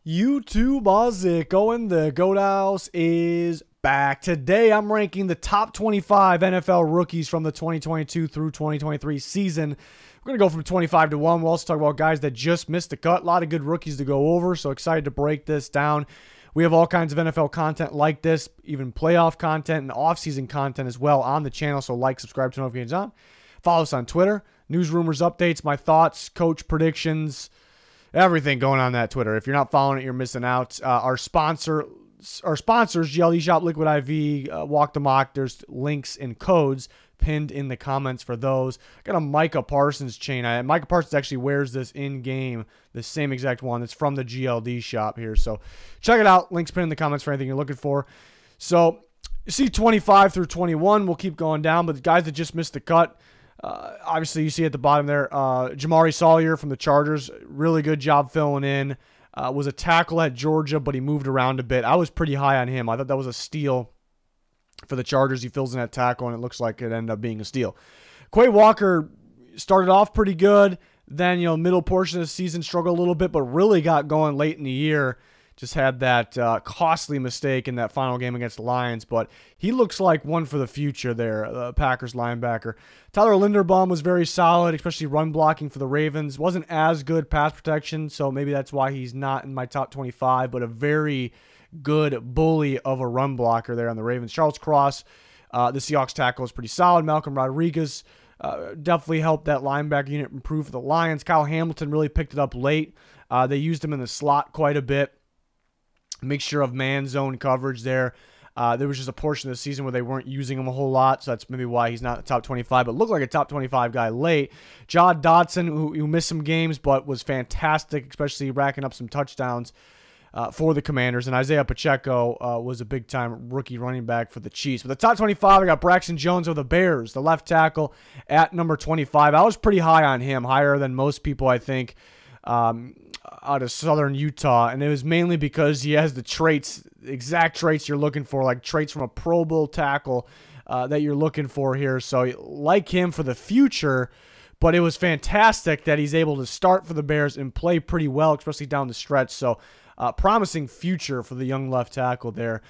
YouTube Ozick Owen, the Goat House is back. Today I'm ranking the top 25 NFL rookies from the 2022 through 2023 season. We're going to go from 25 to 1. We'll also talk about guys that just missed the cut. A lot of good rookies to go over, so excited to break this down. We have all kinds of NFL content like this, even playoff content and off-season content as well on the channel, so like, subscribe, turn notifications on. Follow us on Twitter. News, rumors, updates, my thoughts, coach predictions, everything going on that Twitter. If you're not following it, you're missing out. Our sponsors, GLD Shop, Liquid IV, Walk the Mock. There's links and codes pinned in the comments for those. Got a Micah Parsons chain. Micah Parsons actually wears this in-game, the same exact one. It's from the GLD Shop here. So check it out. Links pinned in the comments for anything you're looking for. So you see 25 through 21. We'll keep going down, but the guys that just missed the cut, obviously, you see at the bottom there, Jamari Sawyer from the Chargers, really good job filling in. Was a tackle at Georgia, but he moved around a bit. I was pretty high on him. I thought that was a steal for the Chargers. He fills in that tackle, and it looks like it ended up being a steal. Quay Walker started off pretty good. Then, middle portion of the season struggled a little bit, but really got going late in the year. Just had that costly mistake in that final game against the Lions, but he looks like one for the future there, the Packers linebacker. Tyler Linderbaum was very solid, especially run blocking for the Ravens. Wasn't as good pass protection, so maybe that's why he's not in my top 25, but a very good bully of a run blocker there on the Ravens. Charles Cross, the Seahawks tackle, is pretty solid. Malcolm Rodriguez definitely helped that linebacker unit improve for the Lions. Kyle Hamilton really picked it up late. They used him in the slot quite a bit. Mixture of man zone coverage there. There was just a portion of the season where they weren't using him a whole lot, so that's maybe why he's not the top 25, but looked like a top 25 guy late. John Dodson, who missed some games but was fantastic, especially racking up some touchdowns for the Commanders. And Isaiah Pacheco was a big-time rookie running back for the Chiefs. But the top 25, I got Braxton Jones of the Bears, the left tackle at number 25. I was pretty high on him, higher than most people, I think, out of southern Utah, and it was mainly because he has the traits, exact traits you're looking for, like traits from a Pro Bowl tackle that you're looking for here. So like him for the future, but it was fantastic that he's able to start for the Bears and play pretty well, especially down the stretch. So promising future for the young left tackle there.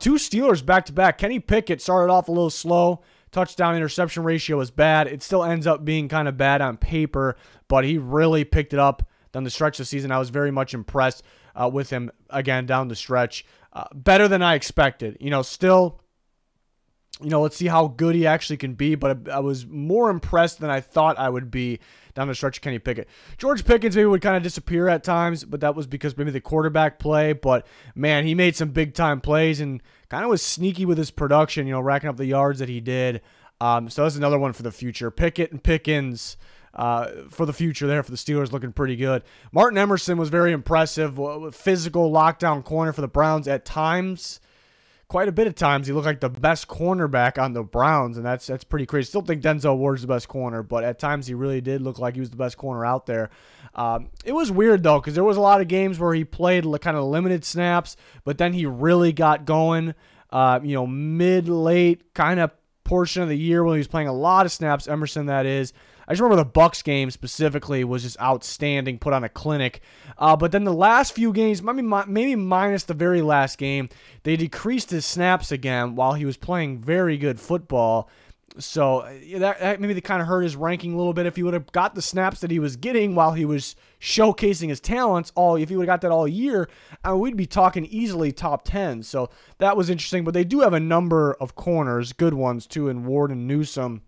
Two Steelers back-to-back. Kenny Pickett started off a little slow. Touchdown interception ratio is bad. It still ends up being kind of bad on paper, but he really picked it up down the stretch of the season. I was very much impressed with him, again, down the stretch. Better than I expected. Still, let's see how good he actually can be, but I was more impressed than I thought I would be down the stretch of Kenny Pickett. George Pickens maybe would kind of disappear at times, but that was because maybe the quarterback play. But, man, he made some big-time plays and kind of was sneaky with his production, racking up the yards that he did. So that's another one for the future. Pickett and Pickens for the future there for the Steelers, looking pretty good. Martin Emerson was very impressive. Physical lockdown corner for the Browns at times. Quite a bit of times he looked like the best cornerback on the Browns, and that's pretty crazy. Still think Denzel Ward's the best corner, but at times he really did look like he was the best corner out there. It was weird, though, because there was a lot of games where he played kind of limited snaps, but then he really got going, mid-late kind of portion of the year when he was playing a lot of snaps, Emerson that is. I just remember the Bucs game specifically was just outstanding, put on a clinic. But then the last few games, maybe minus the very last game, they decreased his snaps again while he was playing very good football. So that maybe they kind of hurt his ranking a little bit. If he would have got the snaps that he was getting while he was showcasing his talents, if he would have got that all year, we'd be talking easily top 10. So that was interesting. But they do have a number of corners, good ones too, in Ward and Newsome.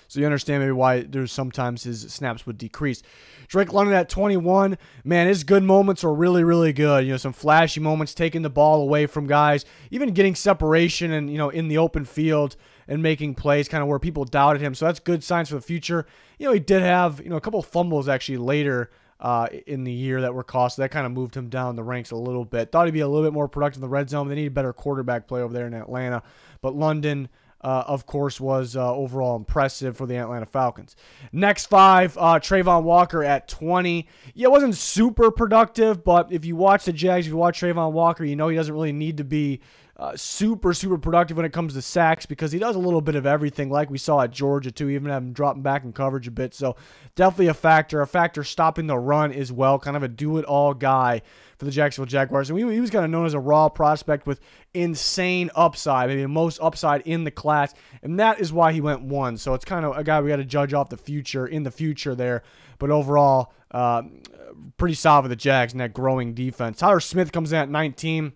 So you understand maybe why there's sometimes his snaps would decrease. Drake London at 21. Man, his good moments were really, really good. Some flashy moments, taking the ball away from guys, even getting separation and, in the open field and making plays kind of where people doubted him. So that's good signs for the future. He did have, a couple of fumbles actually later in the year that were cost. So that kind of moved him down the ranks a little bit. Thought he'd be a little bit more productive in the red zone. They need a better quarterback play over there in Atlanta. But London, of course, was overall impressive for the Atlanta Falcons. Next five, Trayvon Walker at 20. Yeah, it wasn't super productive, but if you watch the Jags, if you watch Trayvon Walker, he doesn't really need to be super productive when it comes to sacks because he does a little bit of everything like we saw at Georgia too, even have him dropping back in coverage a bit. So definitely a factor stopping the run as well, kind of a do-it-all guy for the Jacksonville Jaguars. And he was kind of known as a raw prospect with insane upside, maybe the most upside in the class, and that is why he went 1. So it's kind of a guy we got to judge off the future there. But overall, pretty solid for the Jags in that growing defense. Tyler Smith comes in at 19.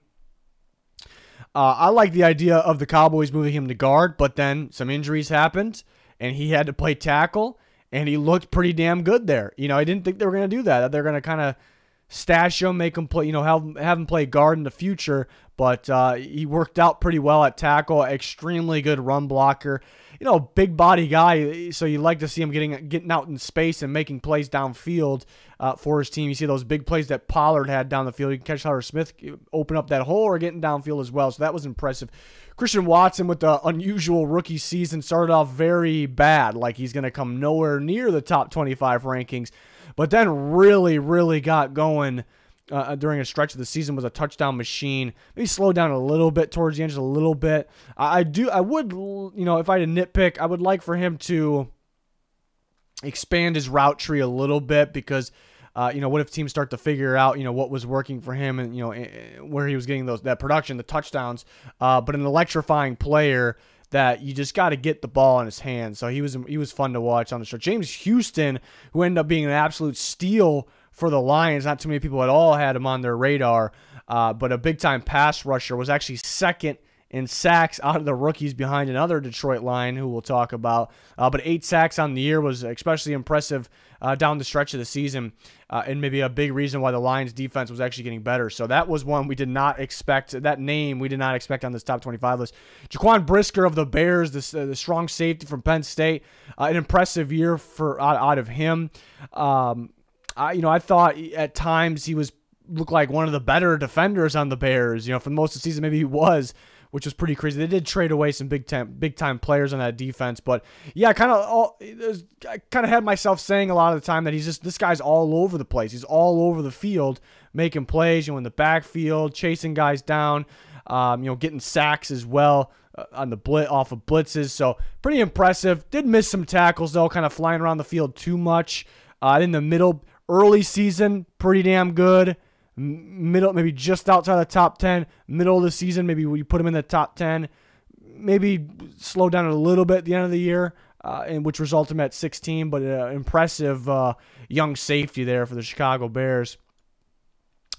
I like the idea of the Cowboys moving him to guard, but then some injuries happened, and he had to play tackle, and he looked pretty damn good there. I didn't think they were going to do that. They're going to kind of stash him, make him play, have him play guard in the future, but he worked out pretty well at tackle, extremely good run blocker. Big body guy, so you like to see him getting out in space and making plays downfield for his team. You see those big plays that Pollard had down the field. You can catch Tyler Smith open up that hole or getting downfield as well, so that was impressive. Christian Watson with the unusual rookie season started off very bad, like he's going to come nowhere near the top 25 rankings, but then really got going during a stretch of the season, was a touchdown machine. Maybe slowed down a little bit towards the end, just a little bit. I would, if I had to nitpick, I would like for him to expand his route tree a little bit because, what if teams start to figure out, what was working for him and, where he was getting that production, the touchdowns, but an electrifying player that you just got to get the ball in his hands. So he was fun to watch on the show. James Houston, who ended up being an absolute steal for the Lions. Not too many people at all had him on their radar, but a big-time pass rusher, was actually second in sacks out of the rookies behind another Detroit Lion who we'll talk about. But 8 sacks on the year was especially impressive down the stretch of the season, and maybe a big reason why the Lions defense was actually getting better. So that was one we did not expect. That name we did not expect on this top 25 list. Jaquan Brisker of the Bears, the strong safety from Penn State, an impressive year out of him. I thought at times he looked like one of the better defenders on the Bears. For most of the season, maybe he was, which was pretty crazy. They did trade away some big time players on that defense, but yeah, I kind of had myself saying a lot of the time that this guy's all over the place. He's all over the field, making plays, in the backfield, chasing guys down, getting sacks as well on the off of blitzes. So pretty impressive. Did miss some tackles though, kind of flying around the field too much. In the middle. Early season, pretty damn good. Middle, maybe just outside the top 10. Middle of the season, maybe we put him in the top 10. Maybe slow down a little bit at the end of the year, which resulted him at 16. But impressive young safety there for the Chicago Bears.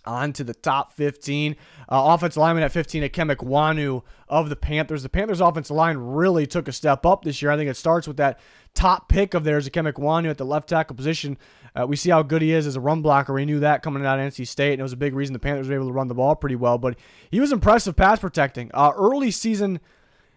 On to the top 15. Offensive lineman at 15, Ikem Ekwonu of the Panthers. The Panthers' offensive line really took a step up this year. I think it starts with that top pick of theirs, Ikem Ekwonu at the left tackle position. We see how good he is as a run blocker. We knew that coming out of NC State, and it was a big reason the Panthers were able to run the ball pretty well. But he was impressive pass protecting. Early season,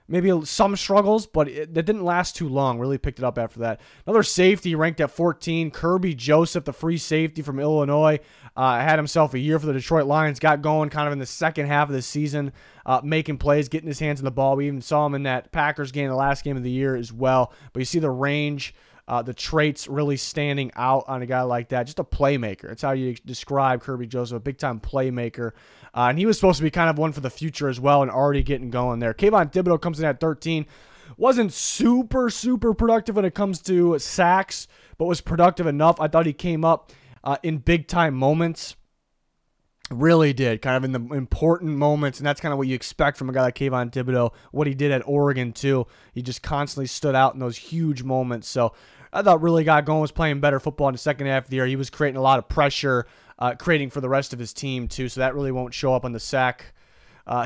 maybe some struggles, but that didn't last too long. Really picked it up after that. Another safety ranked at 14, Kirby Joseph, the free safety from Illinois. Had himself a year for the Detroit Lions. Got going kind of in the second half of the season, making plays, getting his hands on the ball. We even saw him in that Packers game, the last game of the year as well. But you see the range, the traits really standing out on a guy like that. Just a playmaker. That's how you describe Kirby Joseph, a big-time playmaker. And he was supposed to be kind of one for the future as well and already getting going there. Kayvon Thibodeaux comes in at 13. Wasn't super productive when it comes to sacks, but was productive enough. I thought he came up in big-time moments. Really did, kind of in the important moments, and that's kind of what you expect from a guy like Kayvon Thibodeaux, what he did at Oregon, too. He just constantly stood out in those huge moments. So I thought really got going, was playing better football in the second half of the year. He was creating a lot of pressure, creating for the rest of his team, too, so that really won't show up on the sack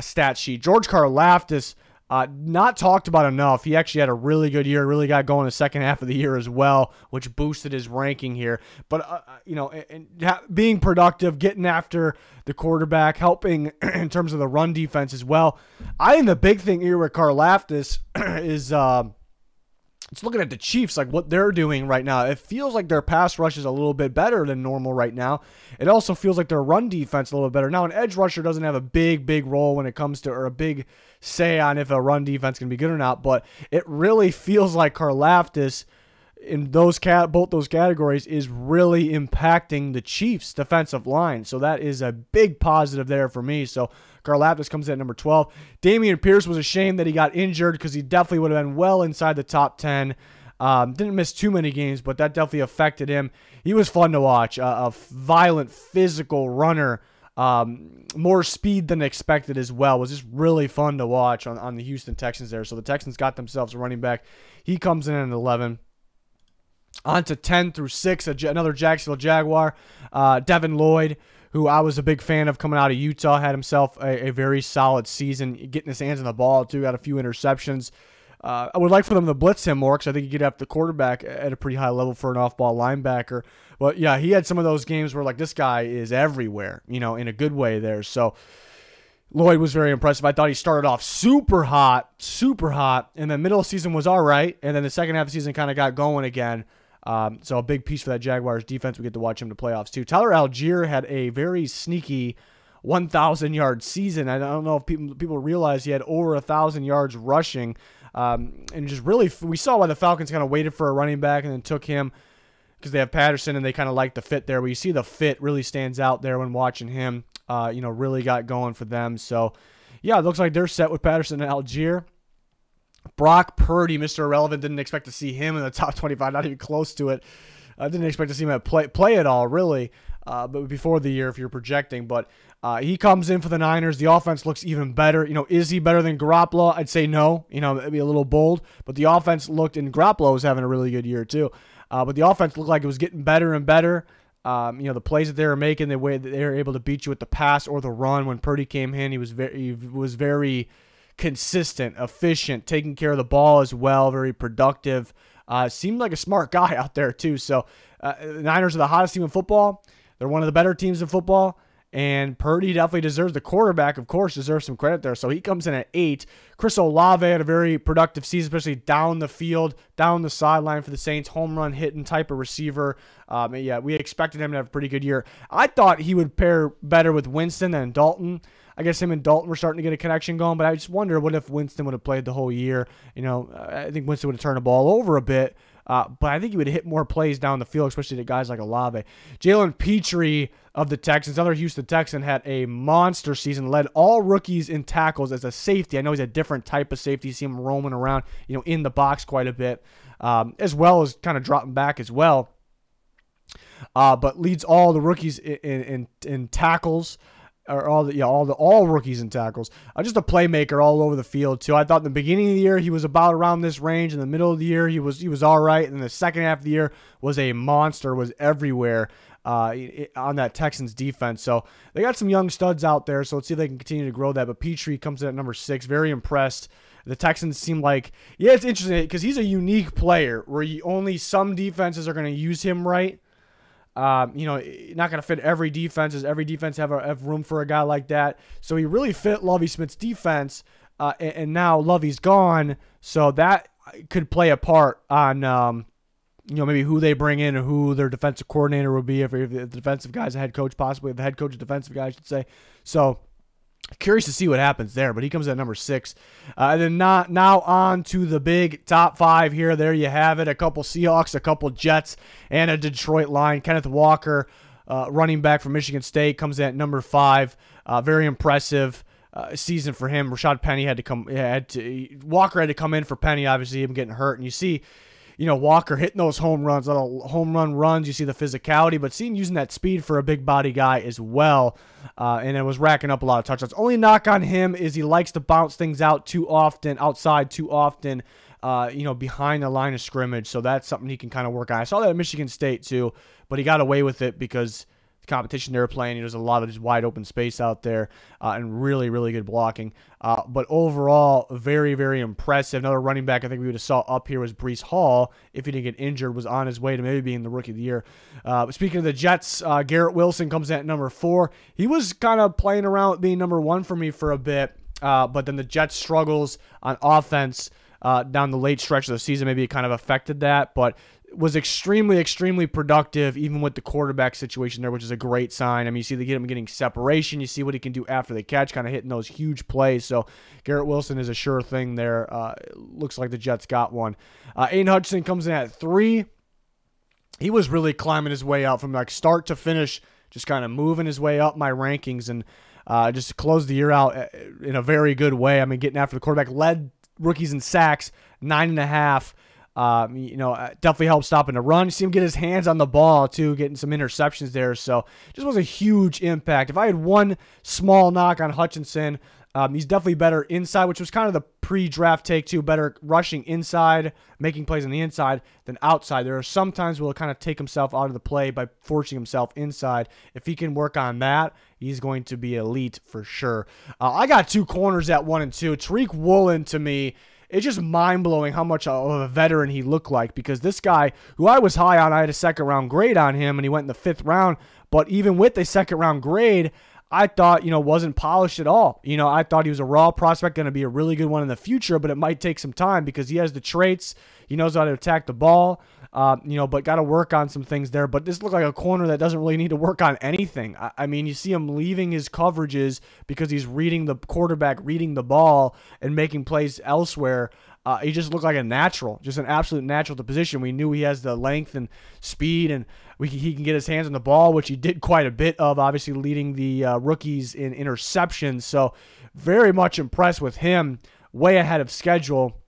stat sheet. George Karlaftis, not talked about enough. He actually had a really good year, really got going in the second half of the year as well, which boosted his ranking here. But, being productive, getting after the quarterback, helping in terms of the run defense as well. I think the big thing here with Karlaftis is it's looking at the Chiefs, like what they're doing right now. It feels like their pass rush is a little bit better than normal right now. It also feels like their run defense a little bit better. Now, an edge rusher doesn't have a big role when it comes to, or a big say on if a run defense can be good or not, but it really feels like Karlaftis in both those categories is really impacting the Chiefs' defensive line. So that is a big positive there for me. So Karlaftis comes in at number 12. Dameon Pierce was a shame that he got injured because he definitely would have been well inside the top 10. Didn't miss too many games, but that definitely affected him. He was fun to watch. A violent, physical runner. More speed than expected as well. It was just really fun to watch on the Houston Texans there. So the Texans got themselves a running back. He comes in at 11. On to 10 through 6, another Jacksonville Jaguar. Devin Lloyd, who I was a big fan of coming out of Utah, had himself a very solid season, getting his hands on the ball, too, got a few interceptions. I would like for them to blitz him more because I think he could have the quarterback at a pretty high level for an off-ball linebacker. But, yeah, he had some of those games where, like, this guy is everywhere, in a good way there. So Lloyd was very impressive. I thought he started off super hot, and the middle of the season was all right, and then the second half of the season kind of got going again. So a big piece for that Jaguars defense. We get to watch him in the playoffs, too. Tyler Algier had a very sneaky 1,000-yard season. I don't know if people realize he had over 1,000 yards rushing. And just really, we saw why the Falcons kind of waited for a running back and then took him because they have Patterson and they kind of like the fit there. But you see the fit really stands out there when watching him, really got going for them. So, yeah, it looks like they're set with Patterson and Algier. Brock Purdy, Mr. Irrelevant, didn't expect to see him in the top 25, not even close to it. I didn't expect to see him play at all, really, but before the year if you're projecting. But he comes in for the Niners. The offense looks even better. Is he better than Garoppolo? I'd say no. That'd be a little bold. But the offense looked, and Garoppolo was having a really good year too. But the offense looked like it was getting better and better. The plays that they were making, the way that they were able to beat you with the pass or the run. When Purdy came in, he was very consistent, efficient, taking care of the ball as well, very productive. Seemed like a smart guy out there too. So the Niners are the hottest team in football. They're one of the better teams in football. And Purdy definitely deserves, the quarterback, of course, deserves some credit there. So he comes in at 8. Chris Olave had a very productive season, especially down the field, down the sideline for the Saints, home run hitting type of receiver. We expected him to have a pretty good year. I thought he would pair better with Winston than Dalton. I guess him and Dalton were starting to get a connection going, but I just wonder what if Winston would have played the whole year. I think Winston would have turned the ball over a bit, but I think he would hit more plays down the field, especially to guys like Olave. Jalen Petrie of the Texans, another Houston Texan, had a monster season, led all rookies in tackles as a safety. I know he's a different type of safety. You see him roaming around, in the box quite a bit, as well as kind of dropping back as well. But leads all the rookies in tackles. Or all rookies in tackles. Just a playmaker all over the field too. I thought in the beginning of the year he was about around this range. In the middle of the year he was all right, and the second half of the year was a monster. Was everywhere on that Texans defense. So they got some young studs out there. So let's see if they can continue to grow that. But Petrie comes in at number 6. Very impressed. The Texans seem like, it's interesting because he's a unique player where only some defenses are going to use him right. Not going to fit every defense. Does every defense have room for a guy like that? So he really fit Lovie Smith's defense, and now Lovie's gone, so that could play a part on maybe who they bring in or who their defensive coordinator will be, if the defensive guy's a head coach, possibly if the head coach is a defensive guy, I should say. So curious to see what happens there, but he comes in at number 6. And then now on to the big top 5 here. There you have it. A couple Seahawks, a couple Jets, and a Detroit line. Kenneth Walker, running back from Michigan State, comes in at number 5. Very impressive season for him. Rashad Penny Walker had to come in for Penny, obviously, him getting hurt. And you see, Walker hitting those home runs, little home run runs. You see the physicality, but seeing using that speed for a big body guy as well. And it was racking up a lot of touchdowns. Only knock on him is he likes to bounce things outside too often, behind the line of scrimmage. So that's something he can kind of work on. I saw that at Michigan State too, but he got away with it because competition they were playing, there's a lot of just wide open space out there, and really, really good blocking. But overall, very, very impressive. Another running back I think we would have saw up here was Breece Hall, if he didn't get injured, was on his way to maybe being the Rookie of the Year. Speaking of the Jets, Garrett Wilson comes in at number 4. He was kind of playing around with being number 1 for me for a bit, but then the Jets' struggles on offense down the late stretch of the season maybe it kind of affected that, but was extremely, extremely productive, even with the quarterback situation there, which is a great sign. I mean, you see him getting separation. You see what he can do after the catch, kind of hitting those huge plays. So Garrett Wilson is a sure thing there. Looks like the Jets got one. Aiden Hutchinson comes in at 3. He was really climbing his way up from like start to finish, just kind of moving his way up my rankings, and just closed the year out in a very good way. I mean, getting after the quarterback, led rookies in sacks, 9.5. Definitely helped stopping the run. You see him get his hands on the ball, too, getting some interceptions there. So just was a huge impact. If I had one small knock on Hutchinson, he's definitely better inside, which was kind of the pre-draft take, too. Better rushing inside, making plays on the inside than outside. There are some times where he'll kind of take himself out of the play by forcing himself inside. If he can work on that, he's going to be elite for sure. I got 2 corners at 1 and 2. Tariq Woolen, to me, it's just mind-blowing how much of a veteran he looked like, because this guy, who I was high on, I had a second-round grade on him, and he went in the 5th round. But even with a second-round grade, I thought, wasn't polished at all. I thought he was a raw prospect, going to be a really good one in the future, but it might take some time because he has the traits. He knows how to attack the ball, but got to work on some things there. But this looked like a corner that doesn't really need to work on anything. I mean, you see him leaving his coverages because he's reading the quarterback, reading the ball, and making plays elsewhere. He just looked like a natural, just an absolute natural to position. We knew he has the length and speed, and he can get his hands on the ball, which he did quite a bit of, obviously leading the rookies in interceptions. So very much impressed with him, way ahead of schedule,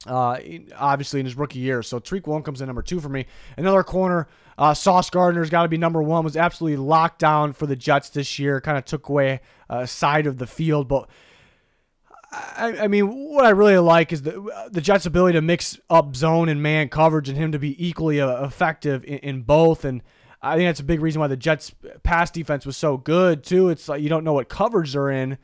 obviously in his rookie year. So Tariq Woolen comes in number 2 for me. Another corner, Sauce Gardner's got to be number 1, was absolutely locked down for the Jets this year, kind of took away a side of the field, but I mean, what I really like is the Jets' ability to mix up zone and man coverage, and him to be equally effective in both. And I think that's a big reason why the Jets' pass defense was so good, too. It's like you don't know what coverage they're in,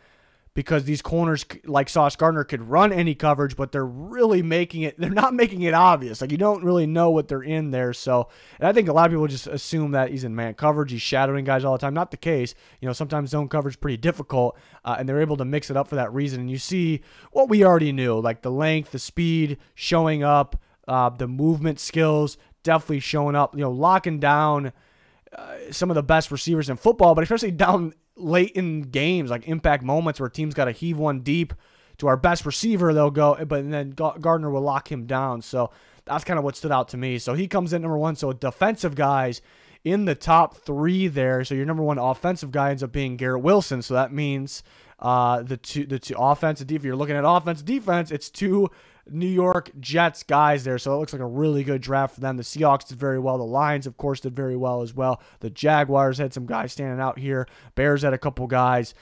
because these corners like Sauce Gardner could run any coverage, but they're really they're not making it obvious. Like, you don't really know what they're in there. So, and I think a lot of people just assume that he's in man coverage, he's shadowing guys all the time. Not the case. Sometimes zone coverage is pretty difficult, and they're able to mix it up for that reason. And you see what we already knew, like the length, the speed, showing up, the movement skills, definitely showing up, locking down some of the best receivers in football, but especially down late in games, like impact moments where teams got to heave one deep to our best receiver, they'll go, but then Gardner will lock him down. So that's kind of what stood out to me. So he comes in number 1. So defensive guys in the top 3 there. So your number 1 offensive guy ends up being Garrett Wilson. So that means the two offensive defense. If you're looking at offense defense, it's 2 New York Jets guys there. So it looks like a really good draft for them. The Seahawks did very well. The Lions, of course, did very well as well. The Jaguars had some guys standing out here. Bears had a couple guys.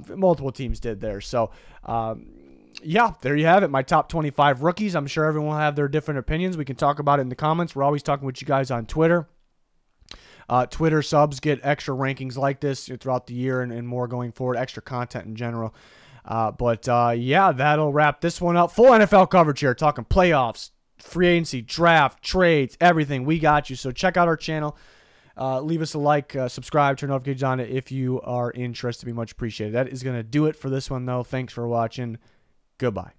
Multiple teams did there. So, yeah, there you have it. My top 25 rookies. I'm sure everyone will have their different opinions. We can talk about it in the comments. We're always talking with you guys on Twitter. Twitter subs get extra rankings like this throughout the year and more going forward, extra content in general. Yeah, that'll wrap this one up. Full NFL coverage here, talking playoffs, free agency, draft, trades, everything. We got you. So check out our channel. Leave us a like, subscribe, turn notifications on if you are interested. It'd be much appreciated. That is going to do it for this one, though. Thanks for watching. Goodbye.